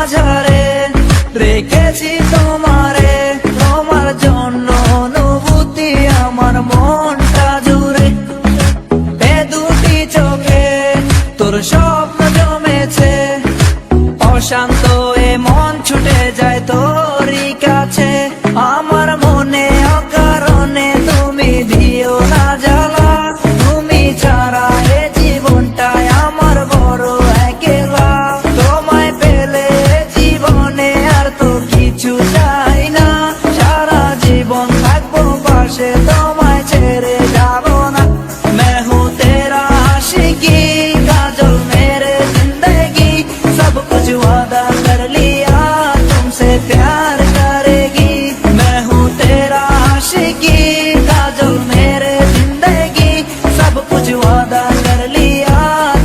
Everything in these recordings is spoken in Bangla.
মাঝারে রেখেছি তোমারে, তোমার জন্য অনুভূতি আমার মনটা জুড়ে। এ দুটি চোখে তোর স্বপ্ন জমেছে, অশান্ত এ মন ছুটে যায় তোরই কাছে। আমার মনে অকারণে তুমি দিও না জ্বালা, তুমি ছাড়া এ জীবনটাই আমার বড় একলা। তোমায় পেলে জীবনে আর তো কিছু চাই না, সারা জীবন থাকবো পাশে, তোমায় ছেড়ে যাব না। मैं हूँ तेरा आशिकी काजल मेरे जिंदगी, सब कुछ वादा कर लिया तुमसे प्यार करेगी। मैं हूँ तेरा आशिकी काजल मेरे जिंदगी, सब कुछ वादा कर लिया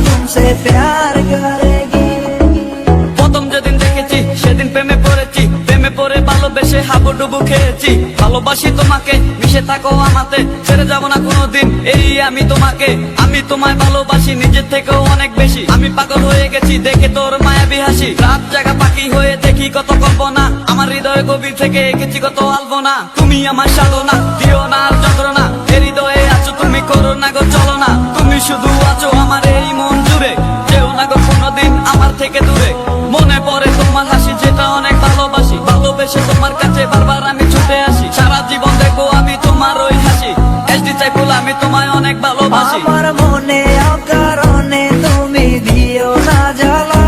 तुमसे प्यार करेगी। প্রথম যেদিন দেখেছি সেদিন প্রেমে পড়েছি, প্রেমে পড়ে ভালোবেসে হাবুডুবু খেয়েছি। ভালোবাসি তোমাকে, মিশে থাকো আমাতে, ছেড়ে যাব না কোনোদিন এই আমি তোমাকে। আমি তোমায় ভালোবাসি নিজের থেকেও অনেক বেশি, আমি পাগল হয়ে গেছি দেখে তোর মায়াবী হাসি। রাত জাগা পাখি হয়ে দেখি কত কল্পনা, আমার হৃদয় গভীর থেকে এঁকেছি কত আলপনা। তুমি আমার সাধনা, দিও না আর যন্ত্রণা, এ হৃদয়ে আছো তুমি, করো না গো চলো না। তুমি শুধু আছো আমার এই মন জুড়ে, যেও না গো কোনোদিন আমার থেকে দূরে। মনে পড়ে তোমার হাসি যেটা অনেক ভালোবাসি, ভালোবেসে তোমার কাছে বারবার আমি ছুটে আসি। সারা জীবন দেখবো আমি তোমার ওই হাসি, এসডি চাইপুল আমি তোমায় অনেক ভালোবাসি। আমার মনে অকারণে তুমি দিও না জ্বালা,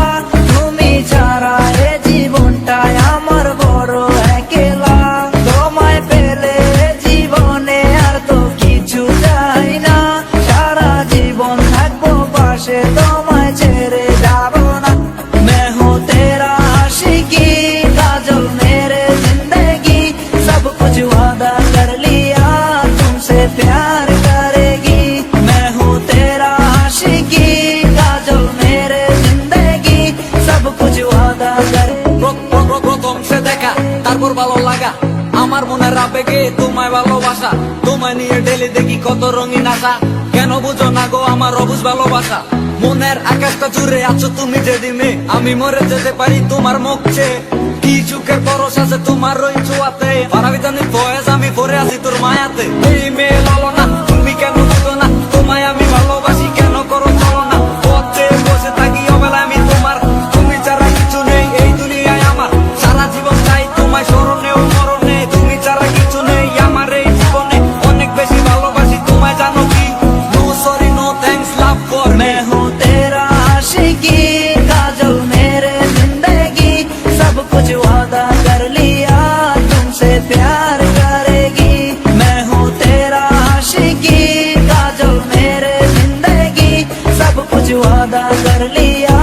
তুমি ছাড়া এ জীবনটাই আমার বড় একলা। তোমায় পেলে জীবনে আর তো কিছু চাই না, সারা জীবন থাকবো পাশে, তোমায় ছেড়ে যাব না। मैं हूँ तेरा आशिकी काजल मेरे जिंदगी, सब कुछ वादा कर लिया तुमसे प्यार करेगी। मैं हूँ तेरा आशिकी काजल मेरे जिंदगी, सब कुछ वादा कर। প্রথম সে দেখা তারপর ভালো লাগা, আমার মনের আবেগে তোমায় ভালোবাসা। তোমায় নিয়ে ডেলি দেখি কত রঙিন আশা, কেন বুঝো না গো আমার অবুঝ ভালোবাসা। মনের আকাশটা জুড়ে আছো তুমি যেদিনে, আমি মরে যেতে পারি তোমার মুখ চেয়ে। কি চোখের পরশ আছে তোমার ওই ছোঁয়াতে, পারাবিতানি ফয়েজ আমি পরে আছি তোর মায়াতে। এই মেয়ে লালো না, তুমি কেন বুঝো না, তোমায় আমি ভালোবাসি কেন করো চলো না। পথে বসে থাকি অবেলা আমি তোমার, তুমি ছাড়া কিছু নেই এই দুনিয়ায় আমার। সারা জীবন চাই তোমায় স্মরণে ও মরণে, তুমি ছাড়া কিছু নেই আমার এই জীবনে। অনেক বেশি ভালোবাসি তোমায় জানো কি, no sorry no thanks love for me. मैं हूँ तेरा आशिकी काजल मेरे जिंदगी, सब कुछ वादा कर लिया तुमसे प्यार करेगी। मैं हूँ तेरा आशिकी काजल मेरे जिंदगी, सब कुछ वादा कर लिया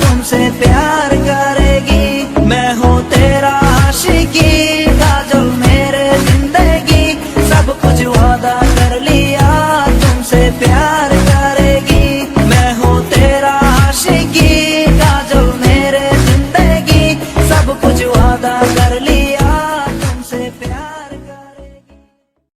तुमसे प्यार करेगी। मैं हूँ तेरा आशिकी काजल मेरे जिंदगी, सब कुछ वादा कर लिया तुमसे प्यार करेगी। मैं हूँ तेरा आशिकी काजल मेरे जिंदगी, सब कुछ वादा